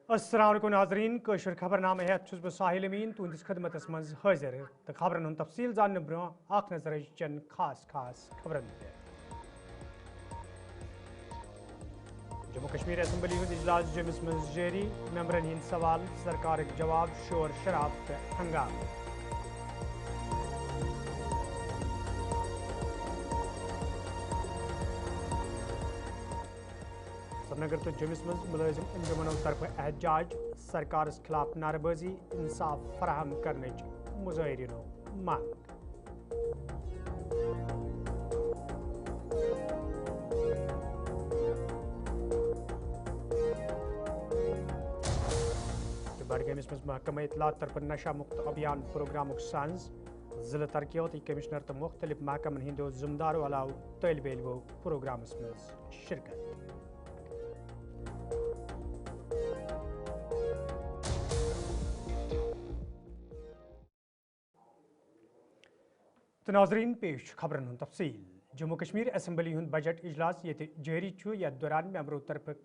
अस्सलाम वालेकुम नाज़रीन कशर खबरनामे है छुस बह साहिल अमीन तुंदिस खदमतस मज हाजिर तो खबरन हुन तफसील जानने ब्रोह आख नजर चंद खास खबरन पे जम्मू कश्मीर असम्बली हुंद इजलास जमिस मज जारी मेंबरन हिंद सवाल सरकार जवाब शोर शराब तो हंगाम श्रीनगर तो जमिस मज मुलाजिम अंजुमनों तरफ एहतजाज सरकार खिलाफ नारेबाजी इंसाफ फराहम करने मुजाहिरीनों मांग बडगमिस मज महकमा इतलात तरफ नशा मुक्त अभियान प्रोग्राम सांस जिला तरक्याती कमिश्नर तो मुख्तलिफ महकमन हिंदो जिम्मेदारों अलाव तलब इल्मो प्रोग्राम मज शिरकत तो नाजरीन पेश खबरन हुन तफसील जम्मू कश्मीर असम्बली हुन बजट इजलास ये जारी यथ दौरान मेंबरों तरफ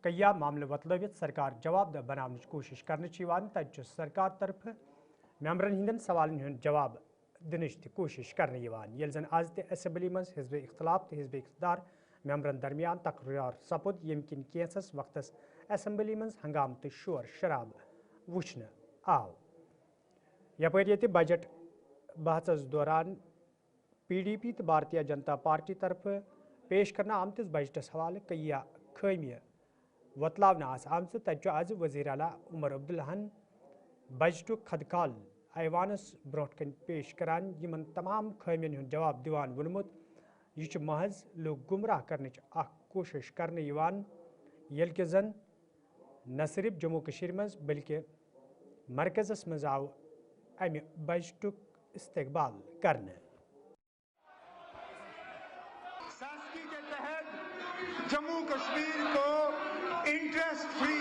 कया मामले वतलवित सरकार जवाब दह बनाने कोशिश कर तत सरकार तरफ मेंबरन हिंदन सवालन हुंद जवाब दिन कोशिश कर जन आज ते असम्बली मज हिजब इख्तलाफ तो हिजब इख्तदार मेंबरन दरमियान तकरार सपुद यम किन कैंसस वक्तस असम्बली मज हंगाम तो शोर शराब वुचन आव यपर ये बजट बहस दौरान PDP तो भारतीय जनता पार्टी तरफ पेश करना आमतिस बजटस हवाले कया खामिय वतलावन आम तत आज वजीर आला उमर अब्दुल्लाहन बजट खदकाल ऐवानस ब्रोट कन पेश करान यमन तमाम खामियन हुंद जवाब दिवान वोनमुत यह महज लोग गुमराह करने कोशिश करने यल कि जन न सिर्फ जम्मू कश्मीर मज बल्कि मरकजस मज आव अमि बजट इस्तेकबाल करने सास्की के तहत जम्मू कश्मीर को इंटरेस्ट फ्री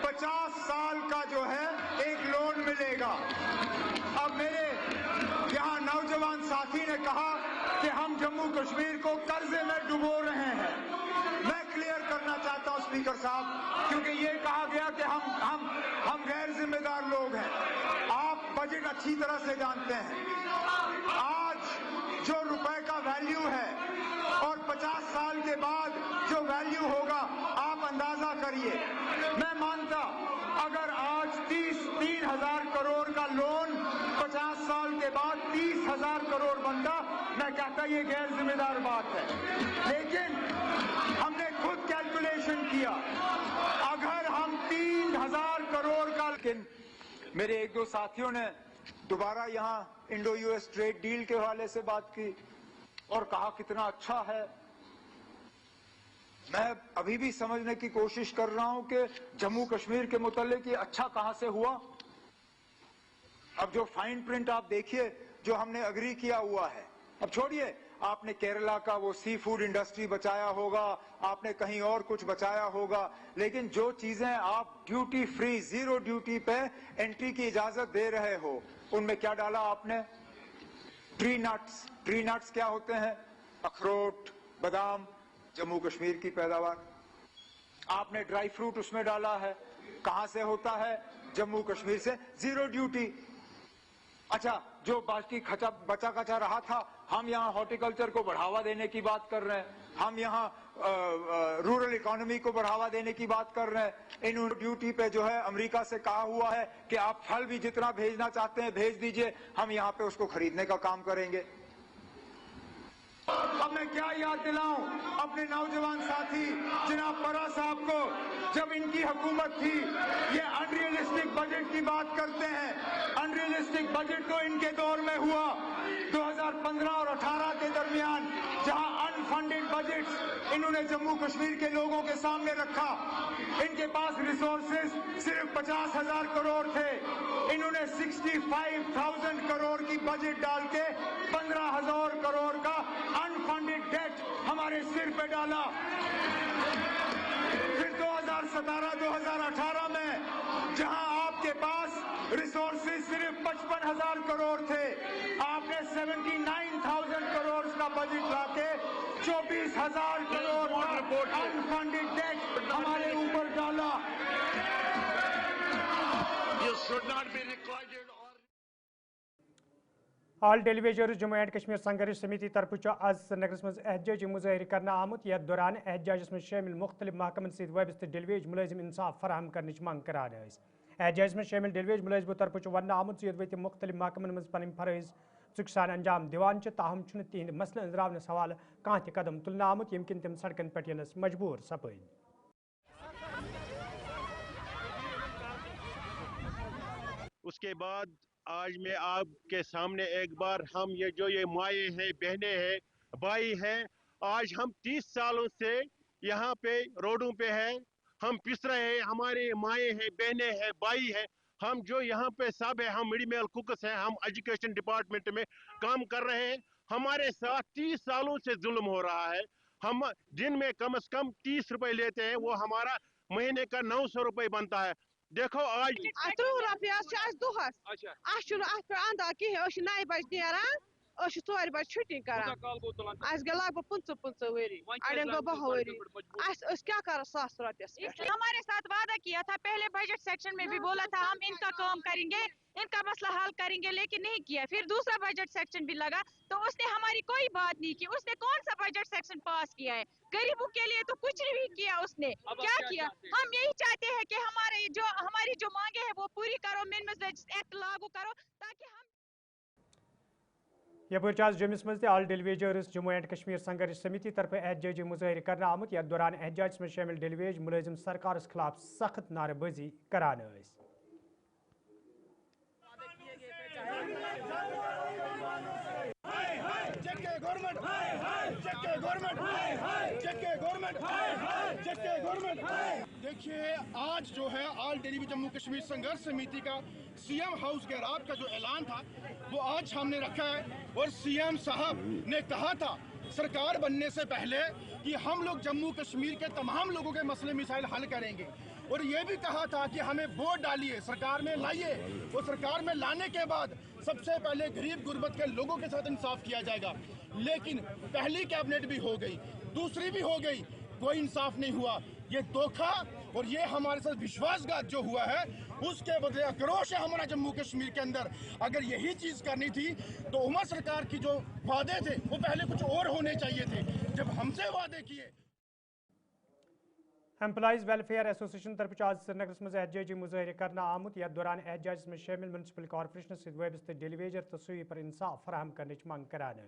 50 साल का जो है एक लोन मिलेगा। अब मेरे यहाँ नौजवान साथी ने कहा कि हम जम्मू कश्मीर को कर्जे में डुबो रहे हैं। मैं क्लियर करना चाहता हूँ स्पीकर साहब, क्योंकि ये कहा गया कि हम गैर जिम्मेदार लोग हैं। आप बजट अच्छी तरह से जानते हैं। आज जो रुपए का वैल्यू है और 50 साल के बाद जो वैल्यू होगा, आप अंदाजा करिए। मैं मानता अगर आज 3,000 करोड़ का लोन 50 साल के बाद 30,000 करोड़ बनता, मैं कहता ये गैर जिम्मेदार बात है। लेकिन हमने खुद कैलकुलेशन किया, अगर हम 3,000 करोड़ का, लेकिन मेरे एक दो साथियों ने दोबारा यहाँ इंडो यूएस ट्रेड डील के हवाले से बात की और कहा कितना अच्छा है। मैं अभी भी समझने की कोशिश कर रहा हूं कि जम्मू कश्मीर के मुतालिक ये अच्छा कहां से हुआ। अब जो फाइन प्रिंट आप देखिए जो हमने अग्री किया हुआ है, अब छोड़िए आपने केरला का वो सी फूड इंडस्ट्री बचाया होगा, आपने कहीं और कुछ बचाया होगा, लेकिन जो चीजें आप ड्यूटी फ्री जीरो ड्यूटी पे एंट्री की इजाजत दे रहे हो, उनमें क्या डाला आपने? ट्री नट्स क्या होते हैं? अखरोट, बादाम, जम्मू कश्मीर की पैदावार। आपने ड्राई फ्रूट उसमें डाला है, कहां से होता है? जम्मू कश्मीर से, जीरो ड्यूटी। अच्छा, जो बाकी बचा कचा रहा था, हम यहाँ हॉर्टिकल्चर को बढ़ावा देने की बात कर रहे हैं, हम यहाँ रूरल इकोनॉमी को बढ़ावा देने की बात कर रहे हैं। इन ड्यूटी पे जो है अमेरिका से कहा हुआ है कि आप फल भी जितना भेजना चाहते हैं भेज दीजिए, हम यहाँ पे उसको खरीदने का काम करेंगे। अब मैं क्या याद दिलाऊं अपने नौजवान साथी जनाब परा साहब को, जब इनकी हुकूमत थी ये अनरियलिस्टिक बजट की बात करते हैं। अनरियलिस्टिक बजट तो इनके दौर में हुआ 2015 और 18 के दरमियान, जहां अनफंडेड बजट्स इन्होंने जम्मू कश्मीर के लोगों के सामने रखा। इनके पास रिसोर्सेज सिर्फ 50,000 करोड़ थे, इन्होंने 65,000 करोड़ की बजट डाल के 15,000 करोड़ का अनफंडेड डेट हमारे सिर पे डाला। फिर 2017-2018 में जहां आपके पास रिसोर्सेज सिर्फ 55,000 करोड़ थे, आपने 79,000 करोड़ का बजट लाके 24,000 करोड़ अनफंडेड डेट हमारे ऊपर डाला। cannot be recorded or all ڈیلیویجرز جموں اینڈ کشمیر سنگھرش سمیتی طرف آز سرینگرس مز احتجاجی مظاہرہ کرنا آمت یتھ دوران احتجاجس مز شامل مختلف محکمن ست وابستہ ڈیلیویج ملازم انصاف فراہم کرنچ منگ کران احتجاجس مز شامل ڈیلیویج ملازمو طرف ونہ آمت زِ تم مختلف محکمن مز پن فرائض ژُکہِ سان انجام دِوان چھِ تاہم چھُنہٕ تِہنٛدِ مسلہٕ أنٛزراونس حوالہٕ کانٛہہ تہِ قدم تُلنہٕ آمُت ییٚمہِ کِنۍ تِم سڑکن پٮ۪ٹھ یِنس مجبوٗر سپٕدۍ اس کے بعد آج میں آپ کے سامنے ایک بار ہم یہ مائیں ہیں بہنیں ہیں بھائی ہیں آج ہم 30 سالوں سے یہاں پہ روڈوں پہ ہیں ہم پس رہے ہیں ہمارے مائیں ہیں بہنیں ہیں بھائی ہیں ہم جو یہاں پہ سب ہیں ہم مڈ میل کوکس ہیں ہم ایجوکیشن ڈپارٹمنٹ میں کام کر رہے ہیں ہمارے ساتھ 30 سالوں سے ظلم ہو رہا ہے ہم دن میں کم از کم 30 روپے لیتے ہیں وہ ہمارا مہینے کا 900 روپے بنتا ہے دیکھو آج 30 رۄپیہِ دۄہس چھُنہٕ اتھ پٮ۪ٹھ انداز کِہیٖنۍ أسۍ چھِ 9 بجہِ نیران أسۍ چھِ 4 بجہِ چھُٹی کران اَسہِ گٔے لگ بگ 25 ؤری اڑٮ۪ن گوٚو 12 ؤری أسۍ کیٛاہ کرو 1,000 رۄپیس پٮ۪ٹھ ہمارے ساتھ وعدہ کیا تھا پہلے بجٹ سیکشن میں بھی بولا تھا ہم ان کا کام کریں گے ان کا مسئلہ حل کریں گے لیکن نہیں کیا پھر دوسرا بجٹ سیکشن بھی لگا تو اس نے ہماری کوئی بات نہیں کی اس نے کون سا بجٹ سیکشن پاس کیا ہے غریبوں کے لیے تو کچھ نہیں کیا اس نے کیا کیا ہم یہی چاہتے ہیں کہ ہماری جو مانگیں ہیں وہ پوری کرو منیمم ویج ایکٹ لاگو کرو تاکہ ہم یپٲرۍ آز جوٚمِس منٛز تہِ آل ڈیلیویجرز جموں اینڈ کشمیر سنگھرش سمیتی طرف احتجاجی مظاہرہ کرنا آمت یتھ دوران احتجاجس منٛز شٲمِل ڈیلیویج مُلٲزِم سرکارس خلاف سخت نعرٕ بٲزی کران ٲسۍ دیکھیے آج جو ہے آل ڈیلیویج جموں کشمیر سنگھرش سمیتی کا سی ایم ہاؤس گیراب کا جو اعلان تھا وہ آج ہم نے رکھا ہے اور سی ایم صاحب نے کہا تھا سرکار بننے سے پہلے کہ ہم لوگ جموں کشمیر کے تمام لوگوں کے مسئلے مسائل حل کریں گے اور یہ بھی کہا تھا کہ ہمیں ووٹ ڈالیے سرکار میں لائیے اور سرکار میں لانے کے بعد سب سے پہلے غریب غربت کے لوگوں کے ساتھ انصاف کیا جائے گا لیکن پہلی کیبنٹ بھی ہو گئی دوسری بھی ہو گئی کوئی انصاف نہیں ہوا یہ دھوکہ اور یہ ہمارے ساتھ وشواس گھات جو ہوا ہے اس کے بدلے آکروش ہے ہمارا جموں کشمیر کے اندر اگر یہی چیز کرنی تھی تو عمر سرکار کی جو وعدے تھے وہ پہلے کچھ اور ہونے چاہیے تھے جب ہم سے وعدے کیے ایمپلائیز ویلفیئر ایسوسیشن طرف آز سرینگرس مز احتجاجی مظاہرہ کرنا آمت یتھ دوران احتجاجس مز شامل میونسپل کارپوریشن ست وابستہ ڈیلیویجر تو سویپر انصاف فراہم کرنچ منگ کران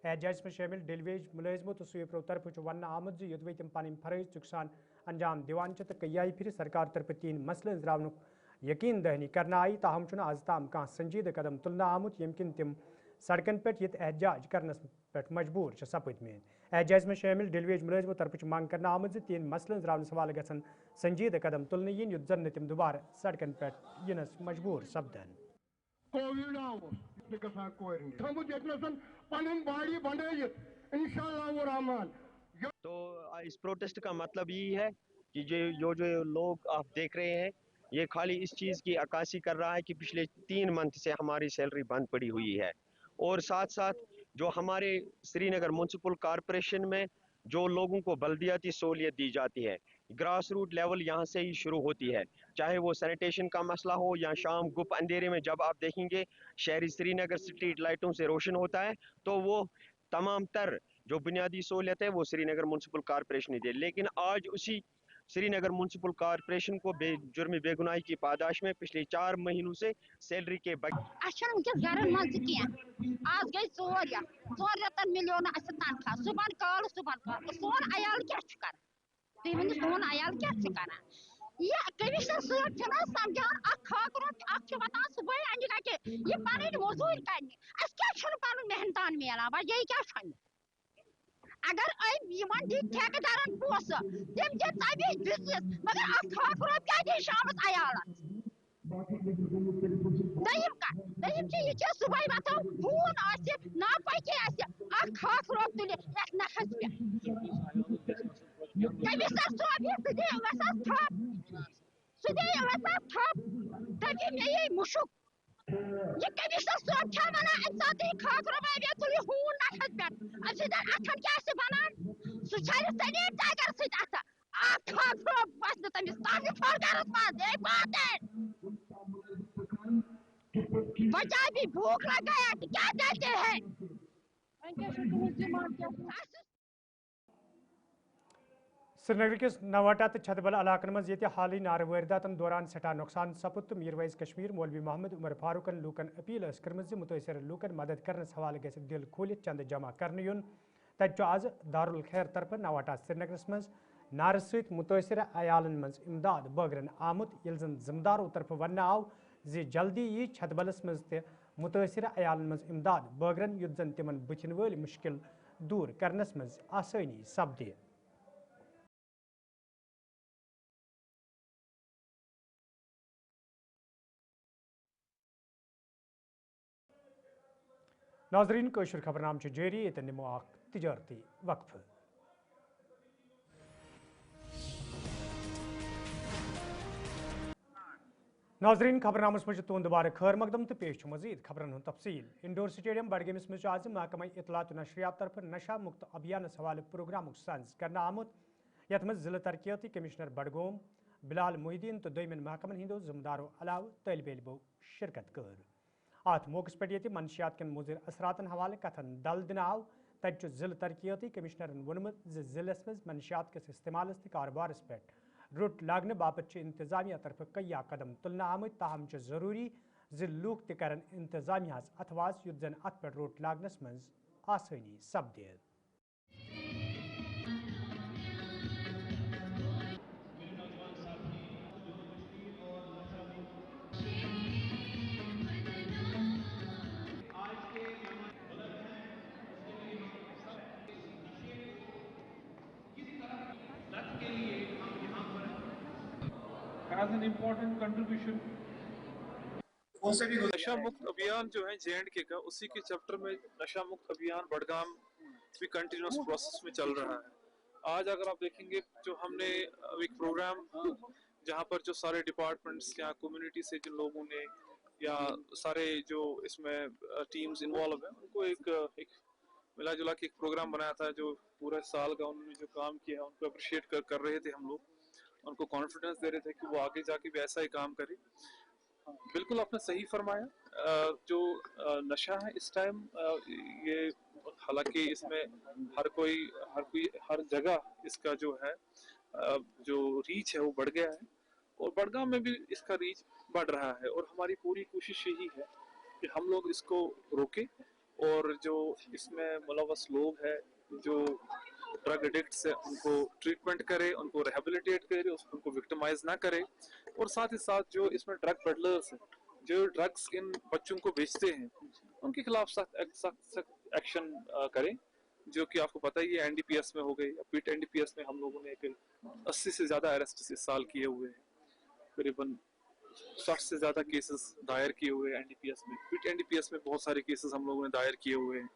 احتجاجس مز شامل ڈیلیویج ملازمو تو سویپرو طرف ونہ آمت زِ یوٚدوے تم پنٕنۍ فرٲیض ژُکہِ سان انجام دِوان چھِ تہٕ کیٛاہ پھِرِ سرکار طرف تِہنٛدۍ مسلہٕ أنٛزراونُک یقین دہانی کرنہٕ آیہِ تاہم چھُنہٕ آز تام کانٛہہ سنجیدٕ قدم تُلنہٕ آمُت ییٚمہِ کِنۍ تِم سڑکن پٮ۪ٹھ یِتھ احتجاج کرنس پٮ۪ٹھ مجبوٗر چھِ سپٕدمٕتۍ احتجاجس منٛز شٲمِل ڈیلیویج ملٲزمو طرفہٕ منٛگ کرنہٕ آمٕژ زِ تِہنٛدۍ مسلہٕ أنٛزراونس حوالہٕ گژھن سنجیدٕ قدم تُلنہٕ یِنۍ یُتھ زن نہٕ تِم دُبارٕ سڑکن پٮ۪ٹھ یِنس مجبوٗر سپدن کووِڈ آو گژھان کورِ تھوٚمُت ییٚتنَس پنٕنۍ باڈی بنٲیِتھ انشاءاللہ الرحمن تو اس پروٹیسٹ کا مطلب یہی ہے کہ جو لوگ آپ دیکھ رہے ہیں یہ خالی اس چیز کی عکاسی کر رہا ہے کہ پچھلے 3 منتھ سے ہماری سیلری بند پڑی ہوئی ہے اور ساتھ ساتھ جو ہمارے سری نگر میونسپل کارپوریشن میں جو لوگوں کو بلدیاتی سہولیت دی جاتی ہے گراس روٹ لیول یہاں سے ہی شروع ہوتی ہے چاہے وہ سینیٹیشن کا مسئلہ ہو یا شام گپ اندھیرے میں جب آپ دیکھیں گے شہری سری نگر اسٹریٹ لائٹوں سے روشن ہوتا ہے تو وہ تمام تر جو بنیادی سہولیت ہے وہ سری نگر میونسپل کارپوریشن ہی دے لیکن آج اسی سری نگر میونسپل کارپوریشن کو جرم بے گناہی کی پاداش میں پچھلے 4 مہینوں سے سیلری کے گھرن مز آج گئی 4 رٮ۪تن مِلیو نہٕ اَسہِ تنخواہ صبحن کال سون عیال کیٛاہ چھُ کران تُہۍ ؤنِو سون عیال کیٛاہ چھُ کران یہ کٔمِشنر صٲب چھُنہٕ حظ سمجھان اکھ خاکروت اکھ چھُ واتان صبحٲے انجہِ گٹہِ یہِ پنٕنۍ موٚزوٗرۍ کرنہِ اَسہِ کیٛازِ چھُنہٕ پنُن محنتان میلان وجہ کیٛاہ چھُ اگر یِمن دِتۍ ٹھیکہٕ پونٛسہٕ تِم دِتۍ ژَبہِ دِژٕس مگر اکھ خاکروت کیٛازِ دی شامس عیالس دوٚیِم چھِ یہِ چھِ صبحٲے وۄتھو ہوٗن آسہِ ناپٲکی آسہِ اکھ خاکروت تُلہِ یتھ نکھس پٮ۪ٹھ کٔمِشنر صٲب یہِ سُہ دِیہِ ؤسس تھپھ دپہِ مےٚ یی مُشُک یہ کٔمِشنر صٲب چھا ونان اَمہِ ساتہٕ یہِ خاکروت تُلہِ ہوٗن نکھس پٮ۪ٹھ اَمہِ سۭتۍ اتھن کیٛاہ چھِ بنان سُہ چھلہِ سینیٹایزر سۭتۍ اتھٕ اکھ خاکروت وسہِ نہٕ تٔمِس تانہِ پھوٚل گرس منٛز बच्चा भी भूख लग गया तो क्या देते हैं श्रीनगर किस नवाटा तो छतबल इलाकन मज ये हाल नार वारदातन दौरान सठा नुकसान सपुद तो मीरवैज कश्मीर मौलवी मोहम्मद उमर फारूकन लूकन अपील कर्मज मुतासर लूकन मदद करने हवाले गि दिल खोलित चंद जमा कर यून तत आज दारुल खैर तरफ नवाटा श्रीनगरस मज नार सत मुतासर अयालन मज इमदाद बगरन आमुत यल जन जिम्मेदारों तरफ वन आव जि जल्दी यी छतबलस मज ते मुतासर अयालन मज इमदाद बगरन युत जन तिमन बुथिन वल मुश्किल दूर करनस मज आसानी सपदे। नाजरीन कशर खबरनाम जारी ये निमो तजारती वक्फ। नाजरीन खबरनामस मज तुंद दोबारा खैर मकदम तो पेश मजीद खबरन तफसील। इंडोर स्टेडियम बडगमिस मज आज महकमा इतलात नशरियात तरफ नशा मुक्त अभियान हवाले प्रोग्राम सज कर आमुत यथ मज जिला तरक्याती कमिश्नर बडगोम बिलाल मोहिदीन तो दोयमन महकमन हिंदो जिम्मेदारों अलाव तलब इलमो शिरकत कर। अत मौके पे ये मनशियात कन मुजिर असरातन हवाले कथन दल दिन आव तत जिला तरक्याती कमिश्नरन वोनमुत जिलस मज मनशियात किस इस्तेमाल तो कारोबारस पे रुट लागने बाबत इंतजामिया तरफ कई कदम तुलना आमत ताहम जरूरी लूक तन इंतजामिया अथवाज युत जन अत पे रुट लागनस मज आसानी सपदे। has an important contribution. नशा मुक्त अभियान जो है JNK का उसी के चैप्टर में नशा मुक्त अभियान बडगाम भी कंटिन्यूस प्रोसेस में चल रहा है। आज अगर आप देखेंगे जो हमने एक प्रोग्राम जहाँ पर जो सारे डिपार्टमेंट्स या कम्युनिटी से जिन लोगों ने या सारे जो इसमें टीम्स इन्वॉल्व हैं उनको एक मिला जुला के एक प्रोग्राम बनाया था जो पूरे साल का उन्होंने जो काम किया है उनको अप्रिशिएट कर रहे थे हम लोग, उनको कॉन्फिडेंस दे रहे थे कि वो आगे जाके भी ऐसा ही काम करे। बिल्कुल आपने सही फरमाया, जो नशा है इस टाइम ये हालांकि इसमें हर जगह इसका जो है जो रीच है वो बढ़ गया है और बडगाम में भी इसका रीच बढ़ रहा है और हमारी पूरी कोशिश यही है कि हम लोग इसको रोके और जो इसमें मुलव्वस लोग हैं जो ड्रग एडिक्ट्स है उनको ट्रीटमेंट करे, उनको रिहेबिलिटेट करे, उनको विक्टिमाइज ना करे और साथ ही साथ जो इसमें ड्रग पेडलर्स हैं जो ड्रग्स इन बच्चों को बेचते हैं उनके खिलाफ सख्त एक्शन करें, जो कि आपको पता ही है NDPS में हो गई। पीट NDPS में हम लोगों ने 80 से ज़्यादा अरेस्ट इस साल किए हुए हैं, करीबन 60 से ज़्यादा केसेस दायर किए हुए हैं NDPS में। पीट NDPS में बहुत सारे केसेस हम लोगों ने दायर किए हुए हैं।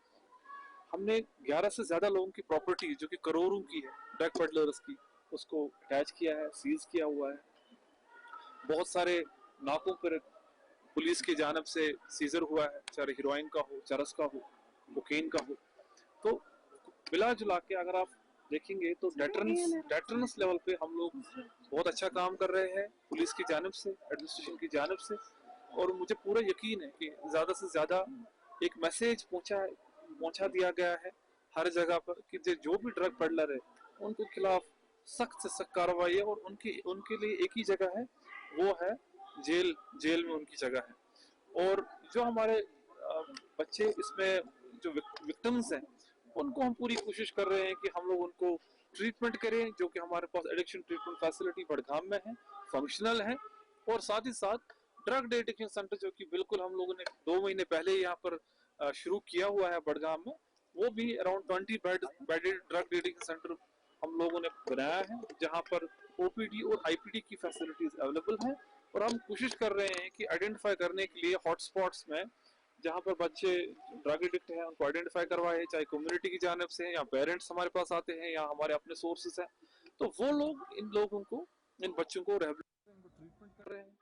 हमने 11 से ज़्यादा लोगों की प्रॉपर्टी जो कि करोड़ों की है ड्रग पेडलर्स की उसको अटैच किया है, सीज किया हुआ है। बहुत सारे नाकों पर पुलिस की जानब से सीजर हुआ है, चाहे हीरोइन का हो, चरस का हो, कोकेन का हो। तो मिला जुला के अगर आप देखेंगे तो डेटरेंस लेवल पे हम लोग बहुत अच्छा काम कर रहे हैं पुलिस की जानब से, एडमिनिस्ट्रेशन की जानब से और मुझे पूरा यकीन है कि ज़्यादा से ज़्यादा एक मैसेज पहुंचा दिया गया है हर जगह पर कि जो भी ड्रग पेडलर है उनके खिलाफ सख्त से सख्त कार्रवाई है और उनके लिए एक ही जगह है, वो है जेल में उनकी जगह है। और जो हमारे बच्चे इसमें जो विक्टिम्स हैं उनको हम पूरी कोशिश कर रहे हैं कि हम लोग उनको ट्रीटमेंट करें, जो कि हमारे पास एडिक्शन ट्रीटमेंट फैसिलिटी बडगाम में है, फंक्शनल है और साथ ही साथ ड्रग एडिक्शन सेंटर जो कि बिल्कुल हम लोगों ने 2 महीने पहले यहाँ पर शुरू किया हुआ है बडगाम में, वो भी around 20 bedded drug addiction centre हम लोगों ने बनाया है जहाँ पर OPD और IPD की फैसिलिटीज अवेलेबल है। और हम कोशिश कर रहे हैं कि आइडेंटिफाई करने के लिए हॉटस्पॉट्स में जहाँ पर बच्चे ड्रग एडिक्ट हैं उनको आइडेंटिफाई करवाए, चाहे कम्युनिटी की जानब से या पेरेंट्स हमारे पास आते हैं या हमारे अपने सोर्सेस हैं, तो वो लोग इन बच्चों को ट्रीटमेंट कर रहे हैं।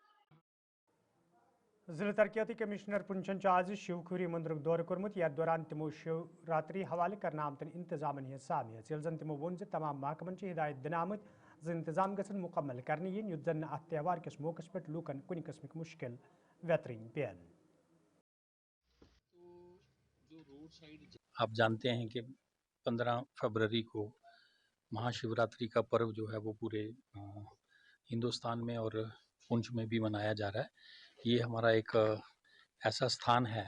जिला तरक्याती कमिश्नर पुंछन आज शिवखुरी मंदिर दौर कोर्मुत यथ दौरान तिमो शिवरात्रि हवाले कर आमतन इंतजामन हज सामियत यल जन तिमो वोन तमाम महकमन हिदायत दिन आमत इंतजाम गसन मुकम्मल करने युत जन अत त्यौहार किस मौके पे लूकन कुन किस्म मुश्किल वेतरन पेन। आप जानते हैं कि 15 फरवरी को महाशिवरात्रि का पर्व जो है वो पूरे हिंदुस्तान में और पुंछ में भी मनाया जा रहा है। ये हमारा एक ऐसा स्थान है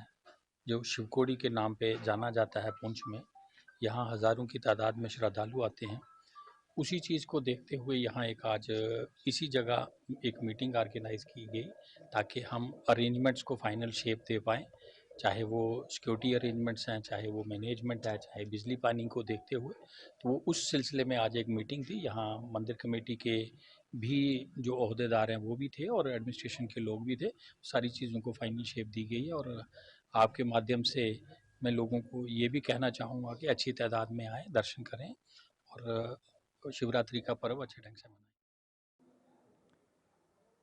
जो शिवकोड़ी के नाम पे जाना जाता है पुंछ में। यहाँ हज़ारों की तादाद में श्रद्धालु आते हैं। उसी चीज़ को देखते हुए यहाँ एक आज इसी जगह एक मीटिंग ऑर्गेनाइज़ की गई ताकि हम अरेंजमेंट्स को फाइनल शेप दे पाएँ, चाहे वो सिक्योरिटी अरेंजमेंट्स हैं, चाहे वो मैनेजमेंट है, चाहे बिजली पानी को देखते हुए। तो वो उस सिलसिले में आज एक मीटिंग थी। यहाँ मंदिर कमेटी के भी जो ओहदेदार हैं वो भी थे और एडमिनिस्ट्रेशन के लोग भी थे। सारी चीज़ों को फाइनल शेप दी गई है और आपके माध्यम से मैं लोगों को ये भी कहना चाहूँगा कि अच्छी तादाद में आएँ, दर्शन करें और शिवरात्रि का पर्व अच्छे ढंग से मनाएं।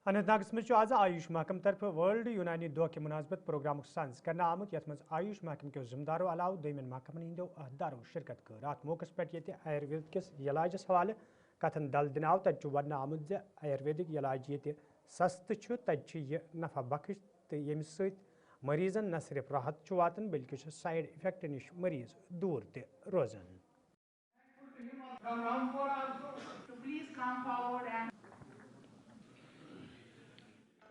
अनंतनागस में आज आयुष महकम तरफ वर्ल्ड यूनानी दो के मुनासबत प्रोग्राम सान्स करना आमुत यथ मज आयुष महकम के जिम्मेदारों अलाव दोयमन महकमन हिंदो अहदारों शिरकत कर अत मौकस पे आयुर्वेद किस इलाजस हवाले कथन दल दिनाव तज वन आमुत आयुर्वेदिक इलाज ये सस्त तज नफा बख्श तो यम मरीजन न सिर्फ राहत वातन बल्कि साइड इफेक्ट नश मरीज दूर रोजान।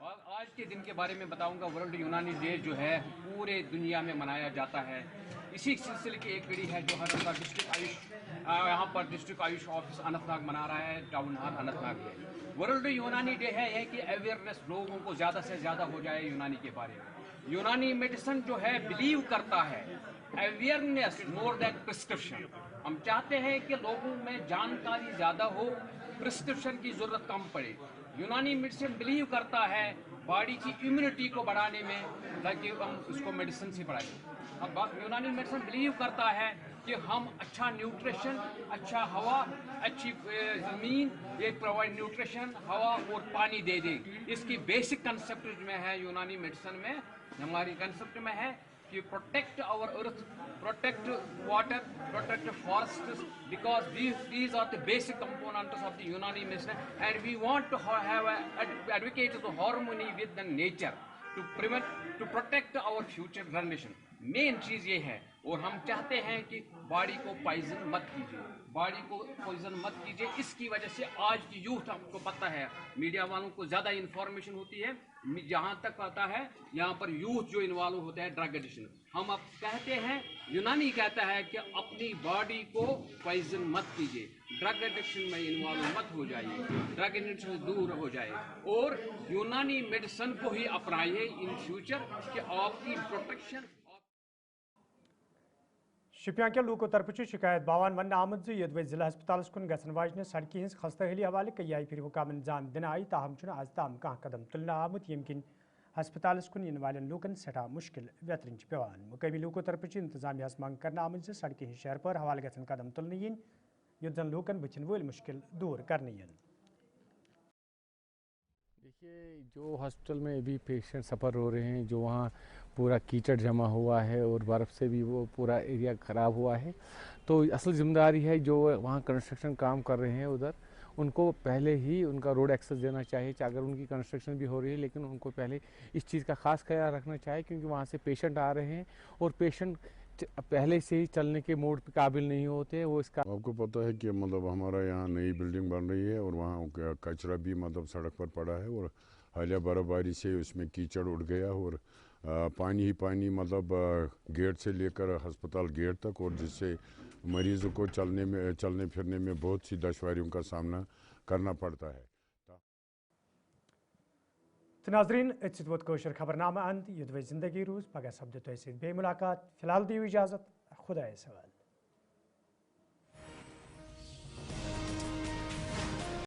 और आज के दिन के बारे में बताऊंगा। वर्ल्ड यूनानी डे जो है पूरे दुनिया में मनाया जाता है। इसी सिलसिले की एक कड़ी है जो हर डिस्ट्रिक्ट आयुष यहाँ पर डिस्ट्रिक्ट आयुष ऑफिस अनंतनाग मना रहा है, टाउन हॉल अनंतनाग में। वर्ल्ड यूनानी डे है कि अवेयरनेस लोगों को ज़्यादा से ज़्यादा हो जाए यूनानी के बारे में। यूनानी मेडिसिन जो है बिलीव करता है अवेयरनेस मोर देन प्रिस्क्रिप्शन। हम चाहते हैं कि लोगों में जानकारी ज़्यादा हो, प्रिस्क्रिप्शन की ज़रूरत कम पड़े। यूनानी मेडिसिन बिलीव करता है बॉडी की इम्यूनिटी को बढ़ाने में, ताकि हम उसको मेडिसिन से बढ़ाएं। अब यूनानी मेडिसिन बिलीव करता है कि हम अच्छा न्यूट्रिशन, अच्छा हवा, अच्छी ज़मीन, ये प्रोवाइड न्यूट्रिशन, हवा और पानी दे दें। इसकी बेसिक कंसेप्ट में है यूनानी मेडिसिन में, हमारी कंसेप्ट में है कि protect our earth, protect water, protect forests, because these are the basic components of the Unani medicine, and we want to have advocate the harmony with the nature to protect our future generation. Main चीज़ ये है। और हम चाहते हैं कि body को poison मत कीजिए, बॉडी को पॉइजन मत कीजिए। इसकी वजह से आज की यूथ, आपको पता है मीडिया वालों को ज़्यादा इन्फॉर्मेशन होती है। जहाँ तक पता है यहाँ पर यूथ जो इन्वॉल्व होता है ड्रग एडिक्शन। हम अब कहते हैं, यूनानी कहता है कि अपनी बॉडी को पॉइजन मत कीजिए, ड्रग एडिक्शन में इन्वॉल्व मत हो जाइए, ड्रग एडिक्शन से दूर हो जाए और यूनानी मेडिसिन को ही अपनाइए इन फ्यूचर कि आपकी प्रोटेक्शन। शुपियां के लूकों तरफ शिकायत बावान वन आमद यद जिला हस्पताल कुन गसन वाजन सड़क हज खस्ता हली हवाले कई फिर हुकामन जान दिन आई, ताहम आज ताम कह कदम तुलना आमुत यम किन हस्पताल कुन इन वाले लूकन सठा मुश्किल व्यतरन पेवान। मुकामी लूकों तरफ इंतजामिया मंग कर आमद सड़क हज शहर पर हवाले गसन कदम तुलने इन युद्ध जन लूकन बचन वल मुश्किल दूर करने। देखिए, जो हॉस्पिटल में अभी पेशेंट सफ़र हो रहे हैं, जो वहाँ पूरा कीचड़ जमा हुआ है और बर्फ़ से भी वो पूरा एरिया ख़राब हुआ है, तो असल ज़िम्मेदारी है जो वहाँ कंस्ट्रक्शन काम कर रहे हैं उधर, उनको पहले ही उनका रोड एक्सेस देना चाहिए। अगर उनकी कंस्ट्रक्शन भी हो रही है लेकिन उनको पहले इस चीज़ का ख़ास ख्याल रखना चाहिए, क्योंकि वहाँ से पेशेंट आ रहे हैं और पेशेंट पहले से ही चलने के मोड पे काबिल नहीं होते। वो इसका आपको पता है कि मतलब हमारा यहाँ नई बिल्डिंग बन रही है और वहाँ कचरा भी मतलब सड़क पर पड़ा है और हालिया बर्फबारी से उसमें कीचड़ उड़ गया और पानी ही पानी मतलब गेट से लेकर अस्पताल गेट तक, और जिससे मरीज़ों को चलने फिरने में बहुत सी दुश्वारियों का सामना करना पड़ता है। तो नाज़रीन, वोत कौशर खबरनामा अंत युद्ध ज़िंदगी रूज पगह सब्द तो बे मुलाकात। फिलहाल दी इजाज़त, खुदा सवाल।